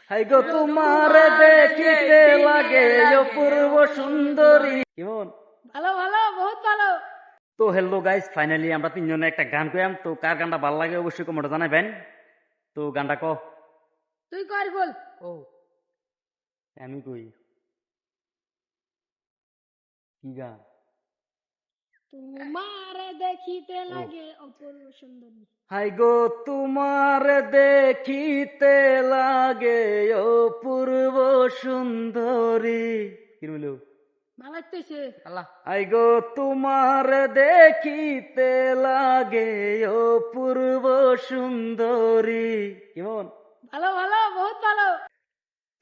High গো তোমার দেখিতে লাগে অপূর্ব সুন্দরী। কেমন? ভালো ভালো, বহুত ভালো। তো হ্যালো গাইস, ফাইনালি আমরা তিনজনে একটা গান কইলাম। তো কার গানটা ভালো লাগে অবশ্যই কমেন্টে জানাবেন। তো গানটা ক। তুই কর বল। ও আমি কই কি গান? তোমার দেখিতে ও লাগে অপূর্ব সুন্দরী। হাই গো তোমার দেখিতে লাগে অপূর্ব সুন্দরী। কি বললো? ভালো লাগতেছে। আল্লাহ। হাই গো তোমার দেখিতে লাগে অপূর্ব সুন্দরী। কেমন? ভালো ভালো, বহুত ভালো।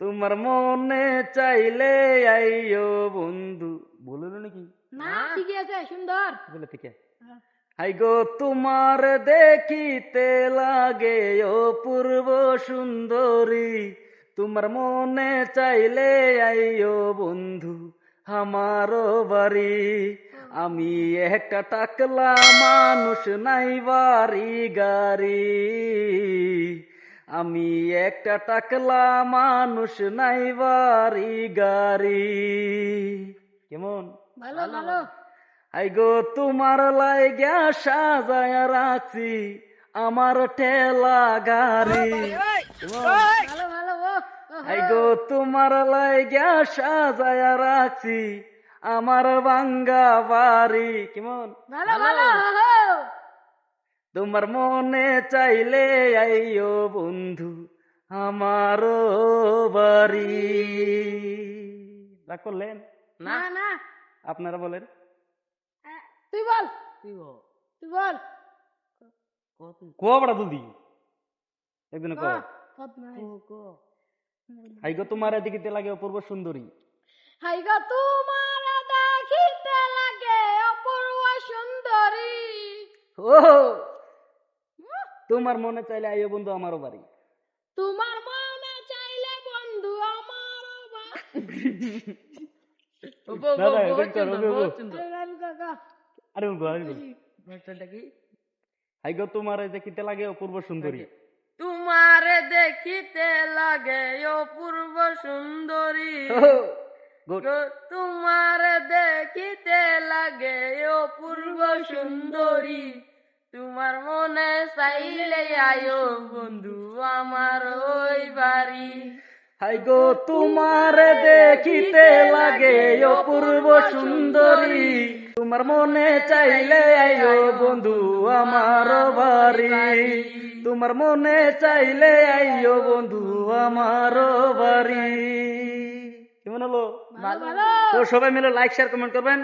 তোমার মনে চাইলে আইও বন্ধু। বললো নাকি? না ঠিক আছে, সুন্দর। বলে থেকে হ্যাঁ। হাই গো তোমার দেখিতে লাগে অপূর্ব সুন্দরী। তোমার মনে চাইলে আইও বন্ধু আমারও বাড়ি। আমি একটা টাকলা মানুষ, নাই বাড়ি গাড়ি। আমি একটা টাকলা মানুষ, নাই বাড়ি গাড়ি। কেমন? ভালো ভালো। আই গো তোমার লাইগা সাজায়া রাখছি আমার ঠেলা গাড়ি। কেমন? ভালো ভালো। আই গো তোমার লাইগা সাজায়া রাখছি আমার ভাঙ্গা বাড়ি। কেমন? ভালো ভালো। তোমার মনে চাইলে আইও বন্ধু আমারও বাড়ি। রাগ করলেন? না না, আপনারা বলেন। তুই বল। তুই বল। কোয়া বড়া জলদি একদিন ক, কো। কত নাই। হাই গো তোমার দেখিতে লাগে অপূর্ব সুন্দরী। হাই গো তোমার দেখিতে লাগে অপূর্ব সুন্দরী। ও তোমার মনে চাইলে আইও বন্ধু আমারও বাড়ি। তোমার মনে চাইলে বন্ধু আমার দাদা এটা করো আরে বলবো হাই গো তোমার দেখিতে লাগে অপূর্ব সুন্দরী। তোমারে দেখিতে লাগে অপূর্ব সুন্দরী। গুড। তোমারে দেখিতে লাগে অপূর্ব সুন্দরী। তোমার মনে চাইলে আয়ো বন্ধু আমার ওই বাড়ি। হাই গো তোমার দেখিতে লাগে অপূর্ব সুন্দরী। তোমার মনে চাইলে আইও বন্ধু আমার বাড়ি। তোমার মনে চাইলে আইও বন্ধু আমার বাড়ি। কেমন হলো? ভালো ভালো। তো সবাই মিলে লাইক শেয়ার কমেন্ট করবেন।